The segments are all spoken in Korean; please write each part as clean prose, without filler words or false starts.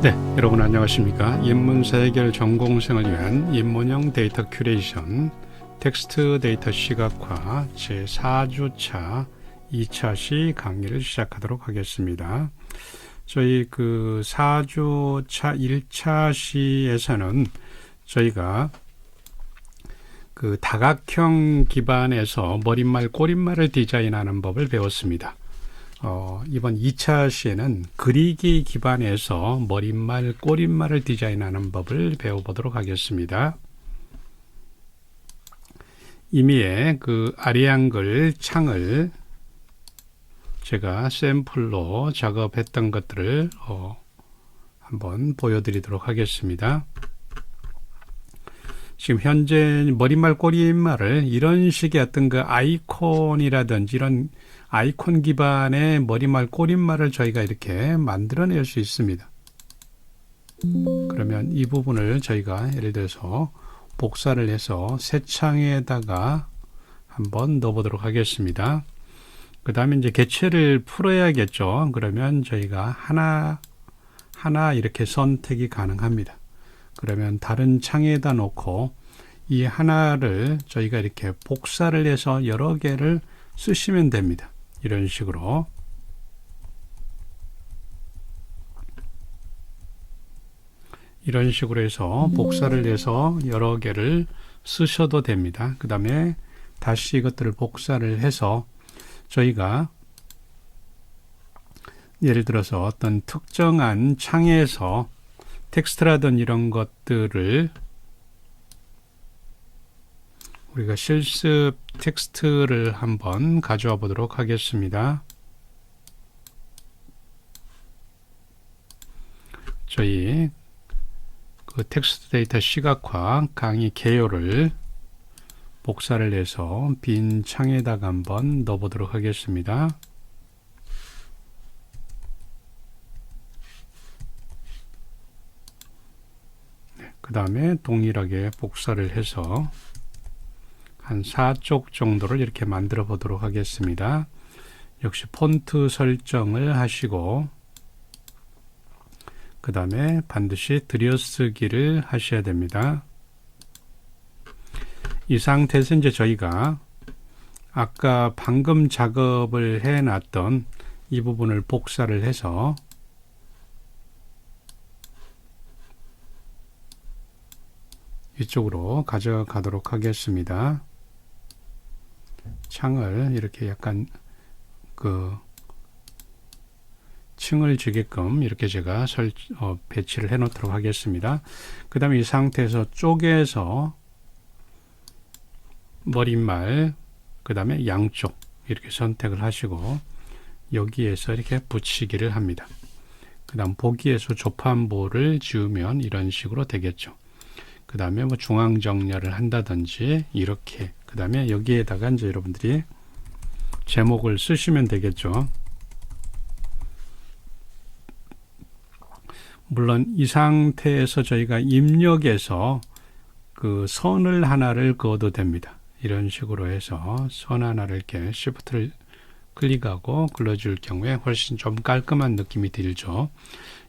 네, 여러분 안녕하십니까? 인문사 해결 전공생을 위한 인문형 데이터 큐레이션 텍스트 데이터 시각화 제4주차 2차 시 강의를 시작하도록 하겠습니다. 저희 그 4주차 1차 시에서는 저희가 그 다각형 기반에서 머릿말, 꼬릿말을 디자인하는 법을 배웠습니다. 이번 2차 시에는 그리기 기반에서 머릿말, 꼬릿말을 디자인하는 법을 배워보도록 하겠습니다. 이미의 그 아리앙글 창을 제가 샘플로 작업했던 것들을 한번 보여드리도록 하겠습니다. 지금 현재 머릿말, 꼬릿말을 이런 식의 어떤 그 아이콘이라든지 이런 아이콘 기반의 머릿말, 꼬릿말을 저희가 이렇게 만들어낼 수 있습니다. 그러면 이 부분을 저희가 예를 들어서 복사를 해서 새 창에다가 한번 넣어보도록 하겠습니다. 그 다음에 이제 개체를 풀어야겠죠. 그러면 저희가 하나 이렇게 선택이 가능합니다. 그러면 다른 창에다 놓고 이 하나를 저희가 이렇게 복사를 해서 여러 개를 쓰시면 됩니다. 이런 식으로 해서 복사를 해서 여러 개를 쓰셔도 됩니다. 그 다음에 다시 이것들을 복사를 해서 저희가 예를 들어서 어떤 특정한 창에서 텍스트라든 이런 것들을 우리가 실습 텍스트를 한번 가져와 보도록 하겠습니다. 저희 그 텍스트 데이터 시각화 강의 개요를 복사를 해서 빈 창에다가 한번 넣어 보도록 하겠습니다. 그 다음에 동일하게 복사를 해서 한 4쪽 정도를 이렇게 만들어 보도록 하겠습니다. 역시 폰트 설정을 하시고 그 다음에 반드시 들여쓰기를 하셔야 됩니다. 이 상태에서 이제 저희가 아까 방금 작업을 해 놨던 이 부분을 복사를 해서 이쪽으로 가져가도록 하겠습니다. 창을 이렇게 약간 그 층을 주게끔 이렇게 제가 배치를 해 놓도록 하겠습니다. 그 다음에 이 상태에서 쪼개서 머릿말 그 다음에 양쪽 이렇게 선택을 하시고 여기에서 이렇게 붙이기를 합니다. 그 다음 보기에서 조판보를 지우면 이런 식으로 되겠죠. 그 다음에 뭐 중앙 정렬을 한다든지 이렇게 그 다음에 여기에다가 이제 여러분들이 제목을 쓰시면 되겠죠. 물론 이 상태에서 저희가 입력해서 그 선을 하나를 그어도 됩니다. 이런 식으로 해서 선 하나를 이렇게 Shift를 클릭하고 글러줄 경우에 훨씬 좀 깔끔한 느낌이 들죠.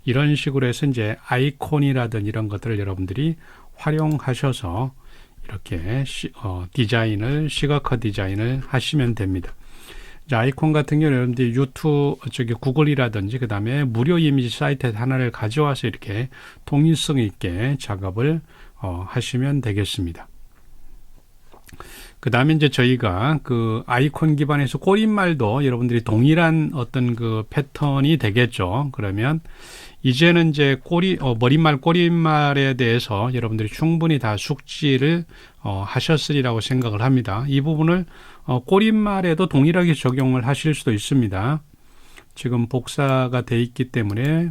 이런 식으로 해서 이제 아이콘이라든 이런 것들을 여러분들이 활용하셔서 이렇게 디자인을 시각화 디자인을 하시면 됩니다. 아이콘 같은 경우는 여러분들이 구글이라든지 그 다음에 무료 이미지 사이트 하나를 가져와서 이렇게 통일성 있게 작업을 하시면 되겠습니다. 그 다음에 이제 저희가 그 아이콘 기반에서 꼬릿말도 여러분들이 동일한 어떤 그 패턴이 되겠죠. 그러면 이제는 이제 머릿말, 꼬릿말에 대해서 여러분들이 충분히 다 숙지를 하셨으리라고 생각을 합니다. 이 부분을 꼬릿말에도 동일하게 적용을 하실 수도 있습니다. 지금 복사가 돼 있기 때문에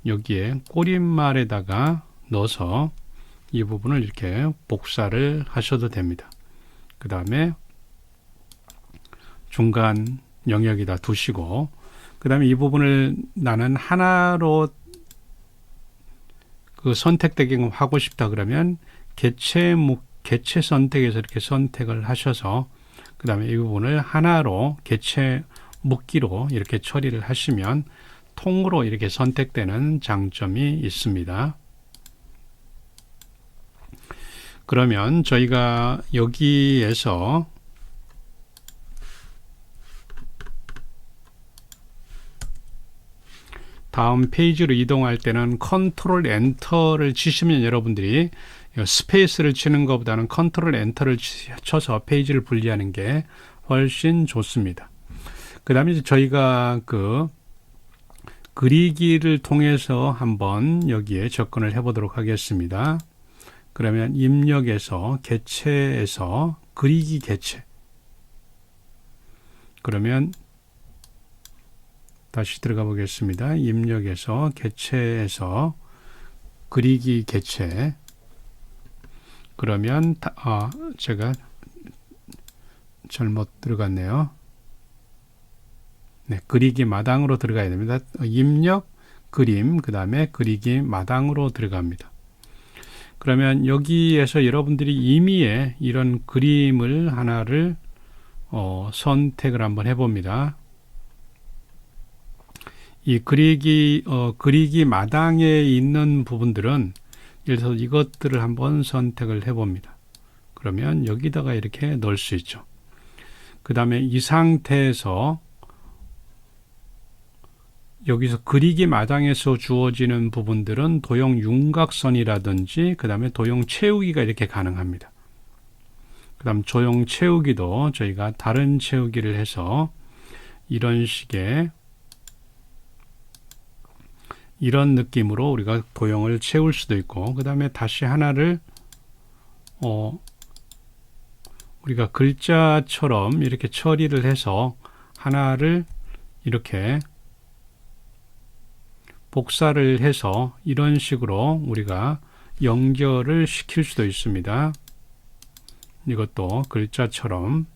여기에 꼬릿말에다가 넣어서 이 부분을 이렇게 복사를 하셔도 됩니다. 그 다음에 중간 영역에다 두시고 그 다음에 이 부분을 나는 하나로 그 선택되게 하고 싶다 그러면 개체 선택에서 이렇게 선택을 하셔서 그 다음에 이 부분을 하나로 개체 묶기로 이렇게 처리를 하시면 통으로 이렇게 선택되는 장점이 있습니다. 그러면 저희가 여기에서 다음 페이지로 이동할 때는 컨트롤 엔터를 치시면 여러분들이 스페이스를 치는 것보다는 컨트롤 엔터를 쳐서 페이지를 분리하는 게 훨씬 좋습니다. 그 다음에 저희가 그 그리기를 통해서 한번 여기에 접근을 해 보도록 하겠습니다. 그러면 입력에서 개체에서 그리기 개체. 그러면 다시 들어가 보겠습니다. 입력에서 개체에서 그리기 개체. 그러면 제가 잘못 들어갔네요. 네, 그리기 마당으로 들어가야 됩니다. 입력, 그림, 그 다음에 그리기 마당으로 들어갑니다. 그러면 여기에서 여러분들이 임의의 이런 그림을 하나를 선택을 한번 해봅니다. 이 그리기 마당에 있는 부분들은 예를 들어서 이것들을 한번 선택을 해봅니다. 그러면 여기다가 이렇게 넣을 수 있죠. 그 다음에 이 상태에서 여기서 그리기 마당에서 주어지는 부분들은 도형 윤곽선이라든지 그 다음에 도형 채우기가 이렇게 가능합니다. 그 다음 도형 채우기도 저희가 다른 채우기를 해서 이런 식의 이런 느낌으로 우리가 도형을 채울 수도 있고 그 다음에 다시 하나를 우리가 글자처럼 이렇게 처리를 해서 하나를 이렇게 복사를 해서 이런 식으로 우리가 연결을 시킬 수도 있습니다. 이것도 글자처럼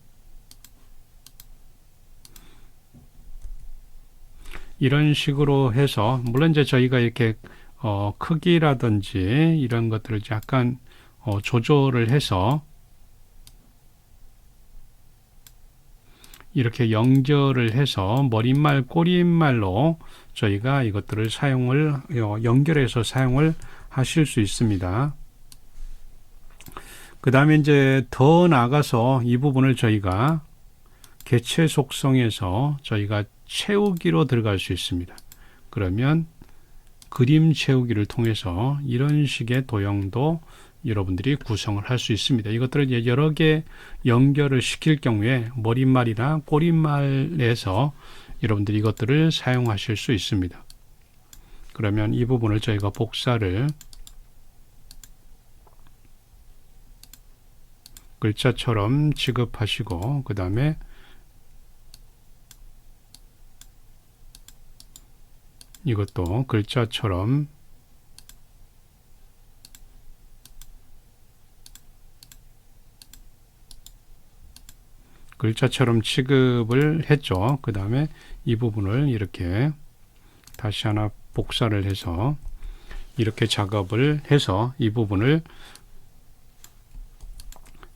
이런 식으로 해서 물론 이제 저희가 이렇게 크기라든지 이런 것들을 약간 조절을 해서 이렇게 연결을 해서 머릿말, 꼬릿말로 저희가 이것들을 연결해서 사용을 하실 수 있습니다. 그 다음에 이제 더 나아가서 이 부분을 저희가 개체 속성에서 저희가 채우기로 들어갈 수 있습니다. 그러면 그림 채우기를 통해서 이런 식의 도형도 여러분들이 구성을 할 수 있습니다. 이것들을 여러 개 연결을 시킬 경우에 머릿말이나 꼬릿말에서 여러분들이 이것들을 사용하실 수 있습니다. 그러면 이 부분을 저희가 복사를 글자처럼 취급하시고 그 다음에 이것도 글자처럼 취급을 했죠. 그 다음에 이 부분을 이렇게 다시 하나 복사를 해서 이렇게 작업을 해서 이 부분을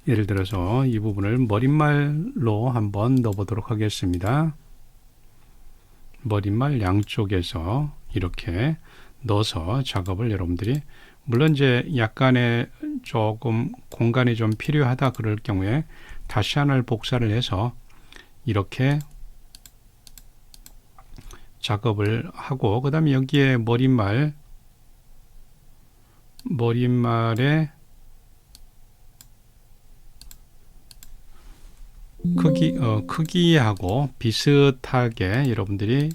예를 들어서 이 부분을 머릿말로 한번 넣어보도록 하겠습니다. 머릿말 양쪽에서 이렇게 넣어서 작업을 여러분들이 물론 이제 약간의 조금 공간이 좀 필요하다 그럴 경우에 다시 하나를 복사를 해서 이렇게 작업을 하고 그 다음에 여기에 머릿말에 크기하고 비슷하게 여러분들이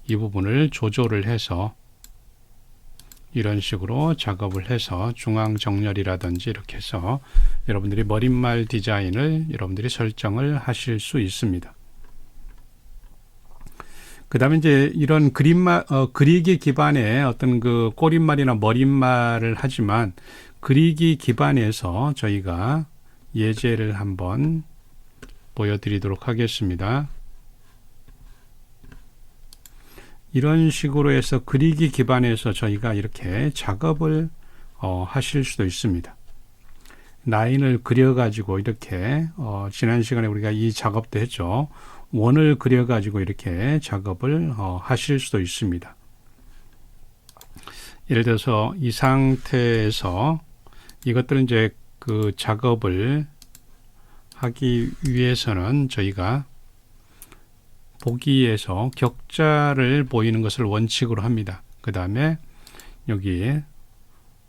이 부분을 조절을 해서 이런 식으로 작업을 해서 중앙 정렬이라든지 이렇게 해서 여러분들이 머릿말 디자인을 여러분들이 설정을 하실 수 있습니다. 그 다음에 이제 이런 그리기 기반의 어떤 그 꼬릿말이나 머릿말을 하지만 그리기 기반에서 저희가 예제를 한번 보여드리도록 하겠습니다. 이런 식으로 해서 그리기 기반에서 저희가 이렇게 작업을 하실 수도 있습니다. 라인을 그려가지고 이렇게 지난 시간에 우리가 이 작업도 했죠. 원을 그려가지고 이렇게 작업을 하실 수도 있습니다. 예를 들어서 이 상태에서 이것들은 이제 그 작업을 하기 위해서는 저희가 보기에서 격자를 보이는 것을 원칙으로 합니다. 그 다음에 여기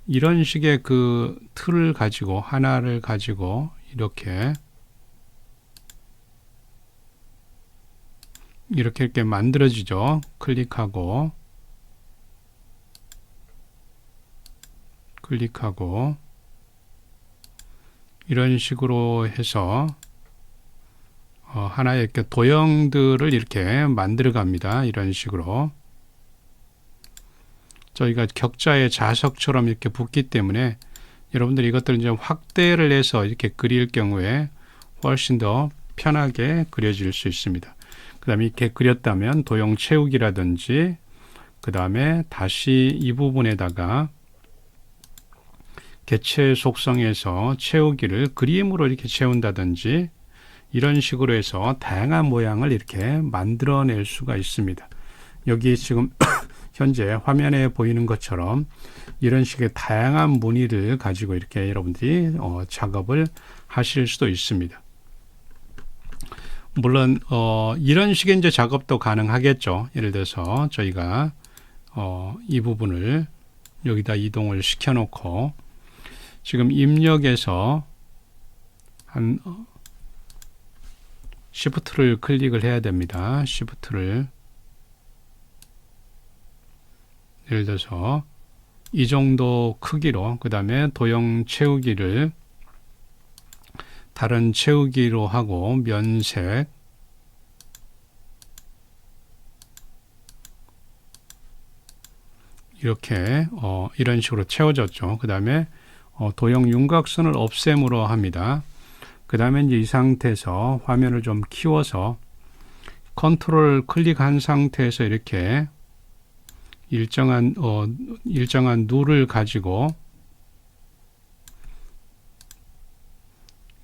이런 식의 그 틀을 가지고 하나를 가지고 이렇게 만들어지죠. 클릭하고 이런 식으로 해서 하나의 이렇게 도형들을 이렇게 만들어 갑니다. 이런 식으로 저희가 격자의 자석처럼 이렇게 붙기 때문에 여러분들이 이것들을 이제 확대를 해서 이렇게 그릴 경우에 훨씬 더 편하게 그려질 수 있습니다. 그 다음에 이렇게 그렸다면 도형 채우기라든지 그 다음에 다시 이 부분에다가 개체 속성에서 채우기를 그림으로 이렇게 채운다든지 이런 식으로 해서 다양한 모양을 이렇게 만들어낼 수가 있습니다. 여기 지금 현재 화면에 보이는 것처럼 이런 식의 다양한 무늬를 가지고 이렇게 여러분들이 작업을 하실 수도 있습니다. 물론 이런 식의 이제 작업도 가능하겠죠. 예를 들어서 저희가 이 부분을 여기다 이동을 시켜 놓고 지금 입력에서 한 Shift를 클릭을 해야 됩니다. Shift를 예를 들어서 이 정도 크기로 그 다음에 도형 채우기를 다른 채우기로 하고 면색 이렇게 이런 식으로 채워졌죠. 그 다음에 도형 윤곽선을 없앰으로 합니다. 그 다음에 이제 이 상태에서 화면을 좀 키워서 컨트롤 클릭한 상태에서 이렇게 일정한 룰을 가지고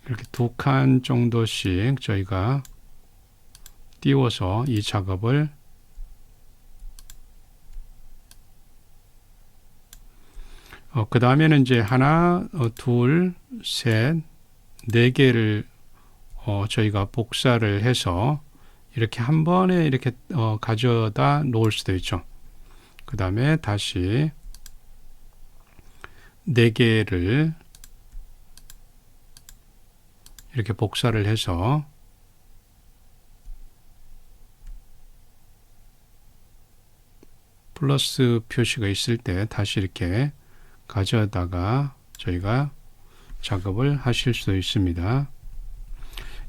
이렇게 2칸 정도씩 저희가 띄워서 이 작업을 그 다음에는 이제 하나, 둘, 셋, 네 개를 저희가 복사를 해서 이렇게 한 번에 이렇게 가져다 놓을 수도 있죠. 그 다음에 다시 네 개를 이렇게 복사를 해서 플러스 표시가 있을 때 다시 이렇게 가져다가 저희가 작업을 하실 수도 있습니다.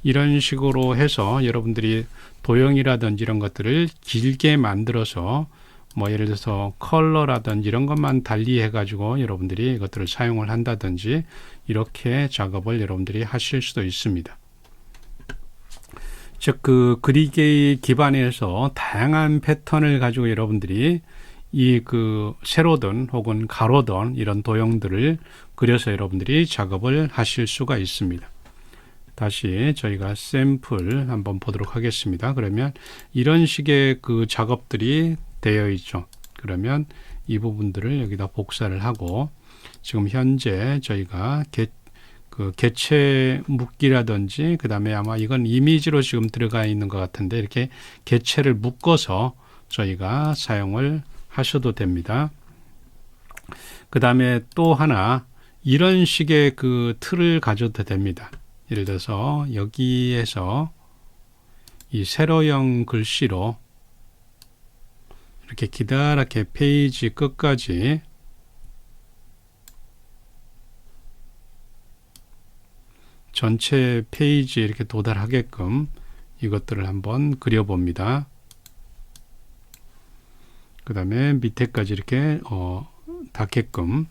이런 식으로 해서 여러분들이 도형이라든지 이런 것들을 길게 만들어서 뭐 예를 들어서 컬러라든지 이런 것만 달리해 가지고 여러분들이 이것들을 사용을 한다든지 이렇게 작업을 여러분들이 하실 수도 있습니다. 즉 그 그리기 기반에서 다양한 패턴을 가지고 여러분들이 이 그 세로든 혹은 가로든 이런 도형들을 그려서 여러분들이 작업을 하실 수가 있습니다. 다시 저희가 샘플 한번 보도록 하겠습니다. 그러면 이런 식의 그 작업들이 되어 있죠. 그러면 이 부분들을 여기다 복사를 하고 지금 현재 저희가 개체 묶기라든지 그 다음에 아마 이건 이미지로 지금 들어가 있는 것 같은데 이렇게 개체를 묶어서 저희가 사용을 하셔도 됩니다. 그 다음에 또 하나 이런 식의 그 틀을 가져도 됩니다. 예를 들어서 여기에서 이 세로형 글씨로 이렇게 기다랗게 페이지 끝까지 전체 페이지에 이렇게 도달하게끔 이것들을 한번 그려봅니다. 그 다음에 밑에까지 이렇게 닿게끔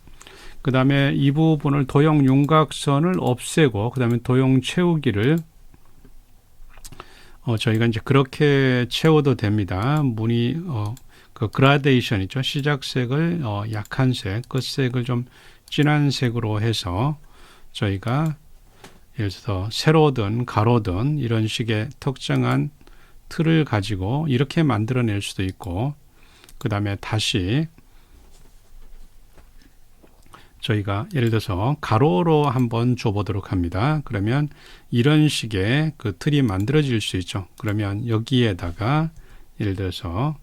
그 다음에 이 부분을 도형 윤곽선을 없애고 그 다음에 도형 채우기를 저희가 이제 그렇게 채워도 됩니다. 무늬 그 그라데이션 있죠. 시작색을 약한 색, 끝색을 좀 진한 색으로 해서 저희가 예를 들어서 세로든 가로든 이런 식의 특정한 틀을 가지고 이렇게 만들어낼 수도 있고 그 다음에 다시 저희가 예를 들어서 가로로 한번 줘보도록 합니다. 그러면 이런 식의 그 틀이 만들어질 수 있죠. 그러면 여기에다가 예를 들어서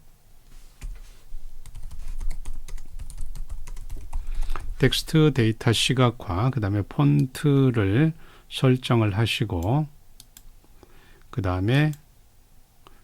텍스트 데이터 시각화, 그 다음에 폰트를 설정을 하시고, 그 다음에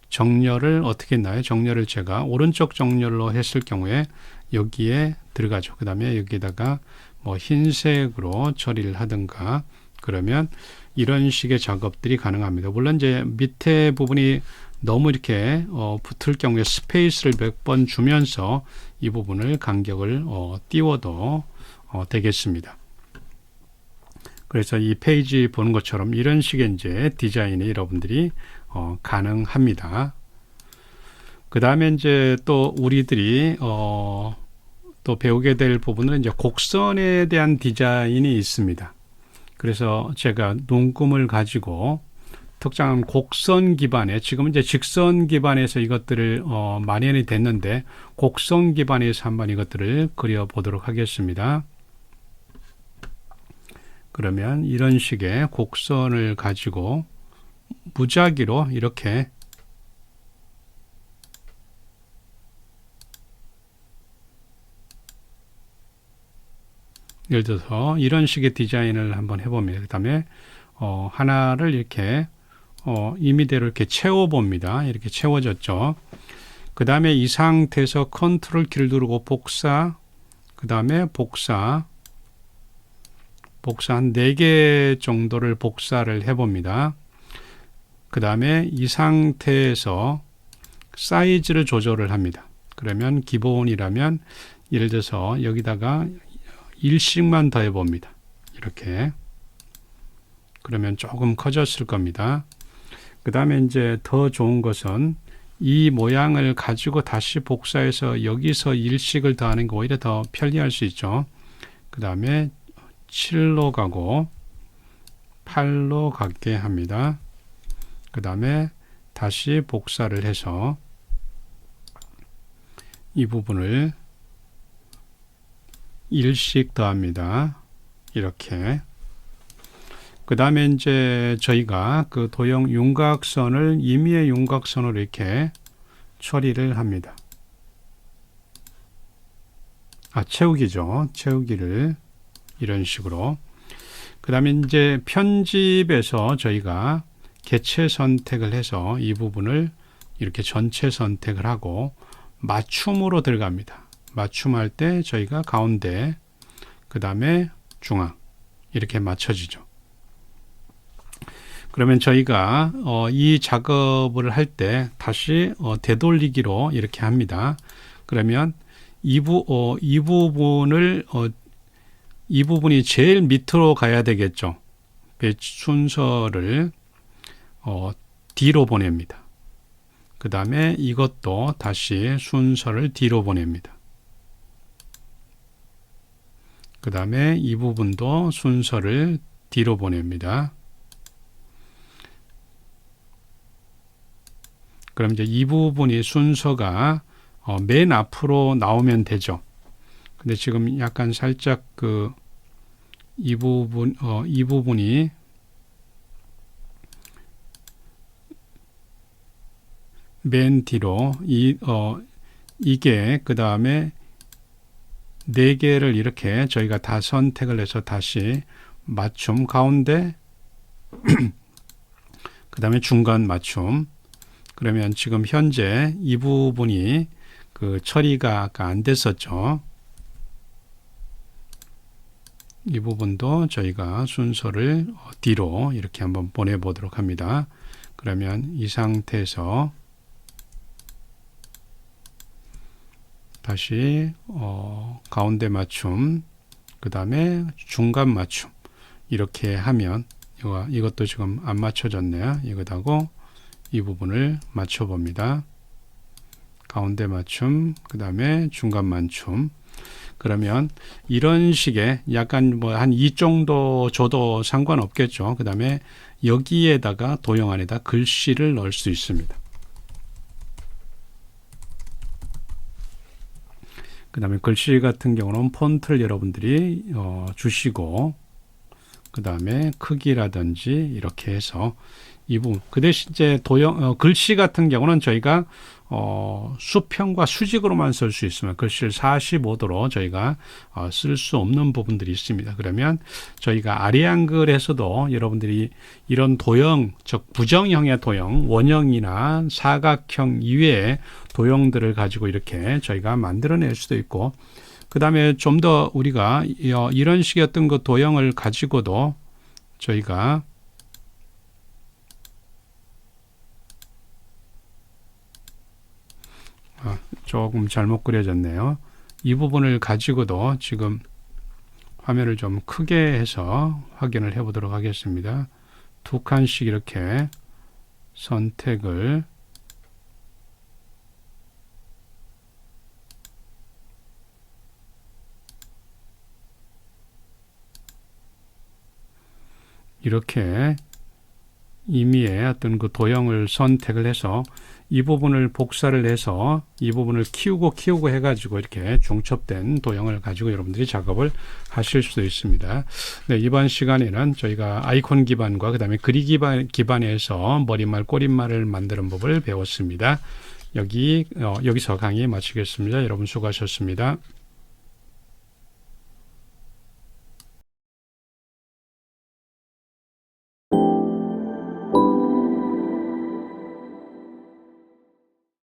정렬을 어떻게 했나요? 정렬을 제가 오른쪽 정렬로 했을 경우에 여기에 들어가죠. 그 다음에 여기에다가 뭐 흰색으로 처리를 하든가, 그러면 이런 식의 작업들이 가능합니다. 물론 이제 밑에 부분이 너무 이렇게 붙을 경우에 스페이스를 몇 번 주면서 이 부분을 간격을 띄워도 되겠습니다. 그래서 이 페이지 보는 것처럼 이런 식의 이제 디자인이 여러분들이 가능합니다. 그 다음에 이제 또 우리들이 또 배우게 될 부분은 이제 곡선에 대한 디자인이 있습니다. 그래서 제가 눈금을 가지고 특정한 곡선 기반에, 지금은 이제 직선 기반에서 이것들을 마련이 됐는데 곡선 기반에서 한번 이것들을 그려 보도록 하겠습니다. 그러면 이런 식의 곡선을 가지고 무작위로 이렇게 예를 들어서 이런 식의 디자인을 한번 해봅니다. 그 다음에 하나를 이렇게 임의대로 이렇게 채워봅니다. 이렇게 채워졌죠. 그 다음에 이 상태에서 컨트롤 키를 누르고 복사, 그 다음에 복사 한 4개 정도를 복사를 해봅니다. 그 다음에 이 상태에서 사이즈를 조절을 합니다. 그러면 기본이라면 예를 들어서 여기다가 1씩만 더 해봅니다. 이렇게. 그러면 조금 커졌을 겁니다. 그 다음에 이제 더 좋은 것은 이 모양을 가지고 다시 복사해서 여기서 1씩을 더하는 게 오히려 더 편리할 수 있죠. 그 다음에 7로 가고 8로 가게 합니다. 그 다음에 다시 복사를 해서 이 부분을 1씩 더합니다. 이렇게. 그 다음에 이제 저희가 그 도형 윤곽선을 임의의 윤곽선으로 이렇게 처리를 합니다. 채우기죠. 채우기를 이런 식으로. 그 다음에 이제 편집에서 저희가 개체 선택을 해서 이 부분을 이렇게 전체 선택을 하고 맞춤으로 들어갑니다. 맞춤할 때 저희가 가운데, 그 다음에 중앙 이렇게 맞춰지죠. 그러면 저희가 이 작업을 할 때 다시 되돌리기로 이렇게 합니다. 그러면 이 부분이 제일 밑으로 가야 되겠죠. 순서를 뒤로 보냅니다. 그 다음에 이것도 다시 순서를 뒤로 보냅니다. 그 다음에 이 부분도 순서를 뒤로 보냅니다. 그럼 이제 이 부분이 순서가 맨 앞으로 나오면 되죠. 근데 지금 약간 살짝 이 부분이 맨 뒤로 이게 그 다음에 4개를 이렇게 저희가 다 선택을 해서 다시 맞춤 가운데 그 다음에 중간 맞춤. 그러면 지금 현재 이 부분이 처리가 아까 안 됐었죠. 이 부분도 저희가 순서를 뒤로 이렇게 한번 보내보도록 합니다. 그러면 이 상태에서 다시 가운데 맞춤, 그 다음에 중간 맞춤 이렇게 하면 이것도 지금 안 맞춰졌네요. 이것하고 이 부분을 맞춰 봅니다. 가운데 맞춤, 그 다음에 중간 맞춤. 그러면 이런 식의 약간 한 이 정도 줘도 상관없겠죠. 그 다음에 여기에다가 도형 안에다 글씨를 넣을 수 있습니다. 그 그 다음에 글씨 같은 경우는 폰트를 여러분들이 주시고, 그 다음에 크기라든지 이렇게 해서 이 부분. 그 대신 이제 글씨 같은 경우는 저희가 수평과 수직으로만 쓸 수 있으면 글씨를 45도로 저희가 쓸 수 없는 부분들이 있습니다. 그러면 저희가 아리안글에서도 여러분들이 이런 도형, 즉 부정형의 도형, 원형이나 사각형 이외의 도형들을 가지고 이렇게 저희가 만들어낼 수도 있고, 그 다음에 좀 더 우리가 이런 식의 어떤 그 도형을 가지고도 저희가 조금 잘못 그려졌네요. 이 부분을 가지고도 지금 화면을 좀 크게 해서 확인을 해 보도록 하겠습니다. 두 칸씩 이렇게 선택을 이렇게 임의의 어떤 그 도형을 선택을 해서 이 부분을 복사를 해서 이 부분을 키우고 해가지고 이렇게 중첩된 도형을 가지고 여러분들이 작업을 하실 수도 있습니다. 네, 이번 시간에는 저희가 아이콘 기반과 그 다음에 글이 기반에서 머릿말, 꼬릿말을 만드는 법을 배웠습니다. 여기서 강의 마치겠습니다. 여러분 수고하셨습니다.